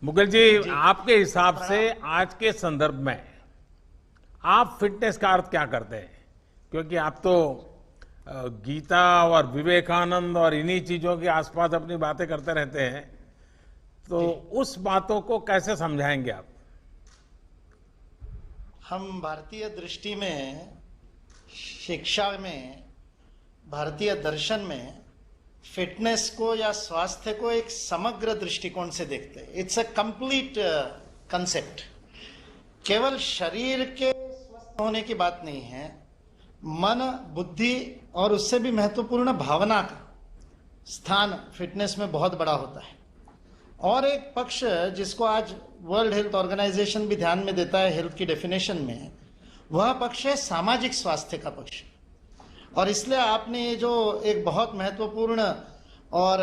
मुकुल जी, आपके हिसाब से आज के संदर्भ में आप फिटनेस का अर्थ क्या करते हैं? क्योंकि आप तो गीता और विवेकानंद और इन्हीं चीजों के आसपास अपनी बातें करते रहते हैं, तो जी, उस बातों को कैसे समझाएंगे आप? हम भारतीय दृष्टि में, शिक्षा में, भारतीय दर्शन में फिटनेस को या स्वास्थ्य को एक समग्र दृष्टिकोण से देखते हैं। It's a complete concept. केवल शरीर के स्वस्थ होने की बात नहीं है, मन, बुद्धि और उससे भी महत्वपूर्ण भावना का स्थान फिटनेस में बहुत बड़ा होता है। और एक पक्ष जिसको आज वर्ल्ड हेल्थ ऑर्गेनाइजेशन भी ध्यान में देता है हेल्थ की डेफिनेशन में, वह पक्ष है सामाजिक स्वास्थ्य का पक्ष। और इसलिए आपने ये जो एक बहुत महत्वपूर्ण और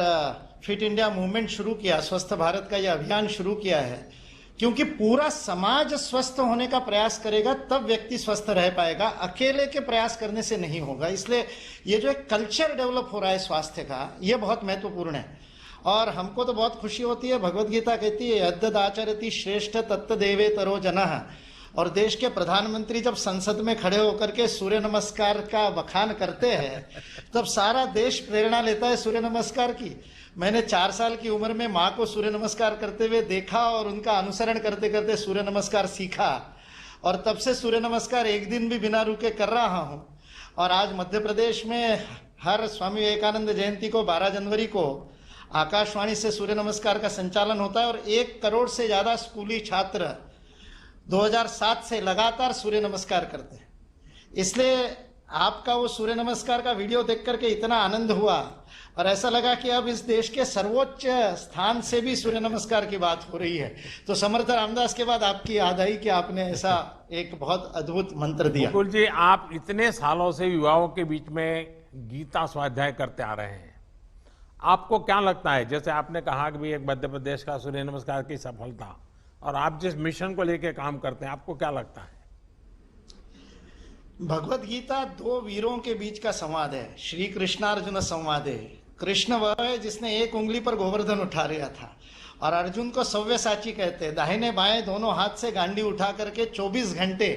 फिट इंडिया मूवमेंट शुरू किया, स्वस्थ भारत का ये अभियान शुरू किया है, क्योंकि पूरा समाज स्वस्थ होने का प्रयास करेगा तब व्यक्ति स्वस्थ रह पाएगा, अकेले के प्रयास करने से नहीं होगा। इसलिए ये जो एक कल्चर डेवलप हो रहा है स्वास्थ्य का, ये बहुत महत्वपूर्ण है। और हमको तो बहुत खुशी होती है, भगवत गीता कहती है यद्यद् आचरति श्रेष्ठ तत्तदेवेतरो जनः। और देश के प्रधानमंत्री जब संसद में खड़े होकर के सूर्य नमस्कार का बखान करते हैं तब सारा देश प्रेरणा लेता है सूर्य नमस्कार की। मैंने 4 साल की उम्र में माँ को सूर्य नमस्कार करते हुए देखा और उनका अनुसरण करते करते सूर्य नमस्कार सीखा, और तब से सूर्य नमस्कार एक दिन भी बिना रुके कर रहा हूँ। और आज मध्य प्रदेश में हर स्वामी विवेकानंद जयंती को 12 जनवरी को आकाशवाणी से सूर्य नमस्कार का संचालन होता है, और 1 करोड़ से ज्यादा स्कूली छात्र 2007 से लगातार सूर्य नमस्कार करते हैं। इसलिए आपका वो सूर्य नमस्कार का वीडियो देख करके इतना आनंद हुआ और ऐसा लगा कि अब इस देश के सर्वोच्च स्थान से भी सूर्य नमस्कार की बात हो रही है। तो समर्थ रामदास के बाद आपकी याद आई कि आपने ऐसा एक बहुत अद्भुत मंत्र दिया। मुकुल जी, आप इतने सालों से युवाओं के बीच में गीता स्वाध्याय करते आ रहे हैं, आपको क्या लगता है, जैसे आपने कहा कि भी एक मध्य प्रदेश का सूर्य नमस्कार की सफलता, और आप जिस मिशन को लेकर काम करते हैं, आपको क्या लगता है? भगवत गीता 2 वीरों के बीच का संवाद है, श्री कृष्णार्जुन संवाद है। कृष्ण वह है जिसने 1 उंगली पर गोवर्धन उठा लिया था, और अर्जुन को सव्यसाची कहते हैं, दाहिने बाएं दोनों हाथ से गांडी उठा करके 24 घंटे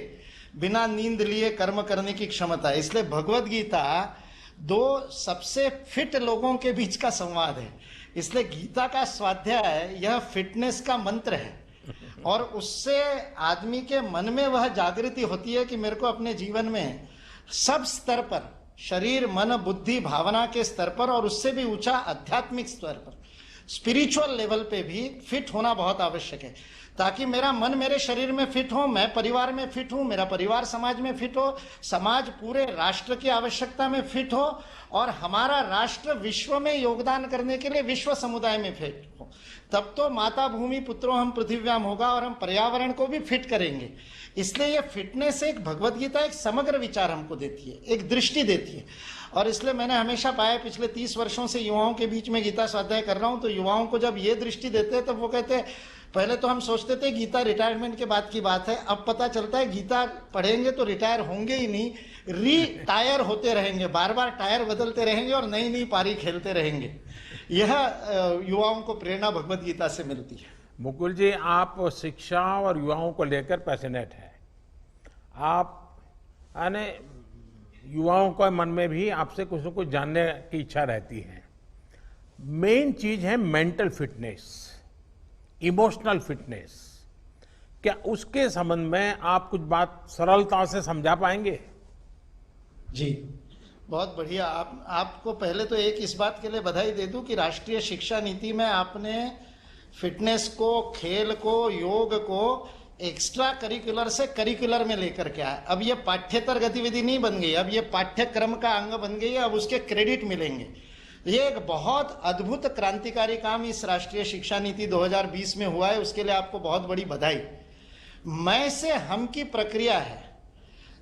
बिना नींद लिए कर्म करने की क्षमता है। इसलिए भगवत गीता 2 सबसे फिट लोगों के बीच का संवाद है। इसलिए गीता का स्वाध्याय यह फिटनेस का मंत्र है, और उससे आदमी के मन में वह जागृति होती है कि मेरे को अपने जीवन में सब स्तर पर, शरीर, मन, बुद्धि, भावना के स्तर पर, और उससे भी ऊंचा आध्यात्मिक स्तर पर, स्पिरिचुअल लेवल पे भी फिट होना बहुत आवश्यक है, ताकि मेरा मन मेरे शरीर में फिट हो, मैं परिवार में फिट हूं, मेरा परिवार समाज में फिट हो, समाज पूरे राष्ट्र की आवश्यकता में फिट हो, और हमारा राष्ट्र विश्व में योगदान करने के लिए विश्व समुदाय में फिट हो। तब तो माता भूमि पुत्रो हम पृथिव्याम होगा, और हम पर्यावरण को भी फिट करेंगे। इसलिए ये फिटनेस एक भगवत गीता एक समग्र विचार हमको देती है, एक दृष्टि देती है। और इसलिए मैंने हमेशा पाया, पिछले 30 वर्षों से युवाओं के बीच में गीता स्वाध्याय कर रहा हूं, तो युवाओं को जब ये दृष्टि देते हैं तब वो कहते हैं, पहले तो हम सोचते थे गीता रिटायरमेंट के बाद की बात है, अब पता चलता है गीता पढ़ेंगे तो रिटायर होंगे ही नहीं, रिटायर होते रहेंगे, बार बार टायर बदलते रहेंगे और नई नई पारी खेलते रहेंगे। यह युवाओं को प्रेरणा भगवत गीता से मिलती है। मुकुल जी, आप शिक्षा और युवाओं को लेकर पैशनेट है। आप यानी युवाओं के मन में भी आपसे कुछ न कुछ जानने की इच्छा रहती है। मेन चीज है मेंटल फिटनेस, इमोशनल फिटनेस। क्या उसके संबंध में आप कुछ बात सरलता से समझा पाएंगे? जी, बहुत बढ़िया। आपको पहले तो एक इस बात के लिए बधाई दे दूं कि राष्ट्रीय शिक्षा नीति में आपने फिटनेस को, खेल को, योग को एक्स्ट्रा करिकुलर से करिकुलर में लेकर के आए। अब ये पाठ्येतर गतिविधि नहीं बन गई, अब ये पाठ्यक्रम का अंग बन गई है, अब उसके क्रेडिट मिलेंगे। ये एक बहुत अद्भुत क्रांतिकारी काम इस राष्ट्रीय शिक्षा नीति 2020 में हुआ है, उसके लिए आपको बहुत बड़ी बधाई। मैं से हम की प्रक्रिया है,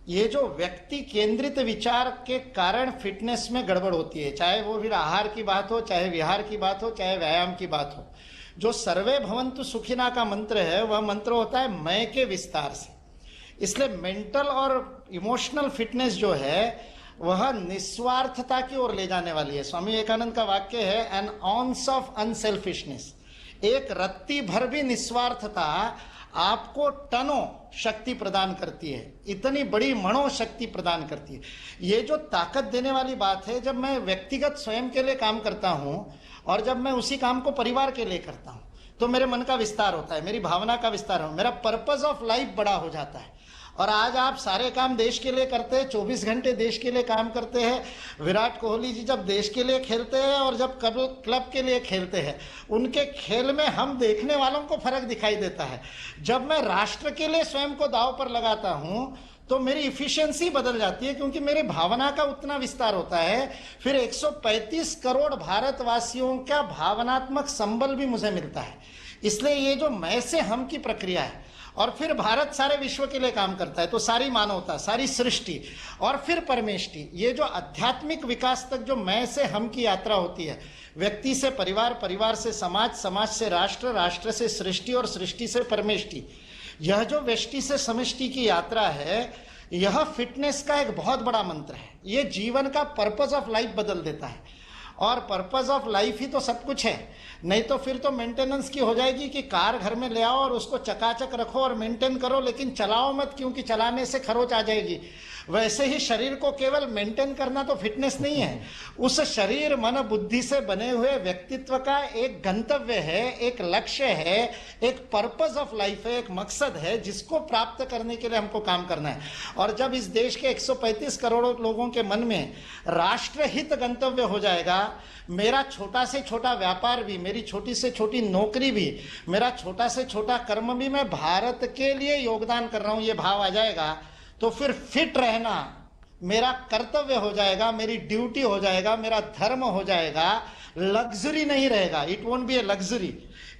ये जो व्यक्ति केंद्रित विचार के कारण फिटनेस में गड़बड़ होती है, चाहे वो फिर आहार की बात हो, चाहे विहार की बात हो, चाहे व्यायाम की बात हो। जो सर्वे भवन्तु सुखिना का मंत्र है, वह मंत्र होता है मैं के विस्तार से। इसलिए मेंटल और इमोशनल फिटनेस जो है वह निस्वार्थता की ओर ले जाने वाली है। स्वामी विवेकानंद का वाक्य है, एन ऑन्स ऑफ अनसेल्फिशनेस, एक रत्ती भर भी निस्वार्थता आपको टनों शक्ति प्रदान करती है, इतनी बड़ी मनोशक्ति प्रदान करती है। ये जो ताकत देने वाली बात है, जब मैं व्यक्तिगत स्वयं के लिए काम करता हूं और जब मैं उसी काम को परिवार के लिए करता हूं, तो मेरे मन का विस्तार होता है, मेरी भावना का विस्तार हो, मेरा पर्पस ऑफ लाइफ बड़ा हो जाता है। और आज आप सारे काम देश के लिए करते हैं, 24 घंटे देश के लिए काम करते हैं। विराट कोहली जी जब देश के लिए खेलते हैं और जब क्लब के लिए खेलते हैं, उनके खेल में हम देखने वालों को फर्क दिखाई देता है। जब मैं राष्ट्र के लिए स्वयं को दांव पर लगाता हूं तो मेरी इफिशिएंसी बदल जाती है, क्योंकि मेरी भावना का उतना विस्तार होता है। फिर 135 करोड़ भारतवासियों का भावनात्मक संबल भी मुझे मिलता है। इसलिए ये जो मैं से हम की प्रक्रिया है, और फिर भारत सारे विश्व के लिए काम करता है, तो सारी मानवता, सारी सृष्टि और फिर परमेष्टि, ये जो आध्यात्मिक विकास तक जो मैं से हम की यात्रा होती है, व्यक्ति से परिवार, परिवार से समाज, समाज से राष्ट्र, राष्ट्र से सृष्टि और सृष्टि से परमेष्टि, यह जो व्यष्टि से समष्टि की यात्रा है, यह फिटनेस का एक बहुत बड़ा मंत्र है। ये जीवन का पर्पस ऑफ लाइफ बदल देता है। और पर्पस ऑफ लाइफ ही तो सब कुछ है, नहीं तो फिर तो मेंटेनेंस की हो जाएगी कि कार घर में ले आओ और उसको चकाचक रखो और मेंटेन करो, लेकिन चलाओ मत, क्योंकि चलाने से खरोच आ जाएगी। वैसे ही शरीर को केवल मेंटेन करना तो फिटनेस नहीं है। उस शरीर मन बुद्धि से बने हुए व्यक्तित्व का एक गंतव्य है, एक लक्ष्य है, एक पर्पस ऑफ लाइफ है, एक मकसद है, जिसको प्राप्त करने के लिए हमको काम करना है। और जब इस देश के 135 करोड़ लोगों के मन में राष्ट्रहित गंतव्य हो जाएगा, मेरा छोटा से छोटा व्यापार भी, मेरी छोटी से छोटी नौकरी भी, मेरा छोटा से छोटा कर्म भी मैं भारत के लिए योगदान कर रहा हूं, ये भाव आ जाएगा, तो फिर फिट रहना मेरा कर्तव्य हो जाएगा, मेरी ड्यूटी हो जाएगा, मेरा धर्म हो जाएगा। लग्जरी नहीं रहेगा, it won't be a luxury,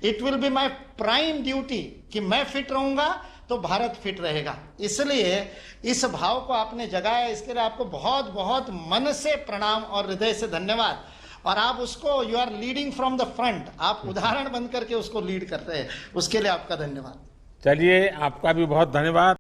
it will be my prime duty कि मैं फिट रहूंगा तो भारत फिट रहेगा। इसलिए इस भाव को आपने जगाया, इसके लिए आपको बहुत बहुत मन से प्रणाम और हृदय से धन्यवाद। और आप उसको, you are leading from the front, आप उदाहरण बन करके उसको लीड कर रहे हैं, उसके लिए आपका धन्यवाद। चलिए, आपका भी बहुत धन्यवाद।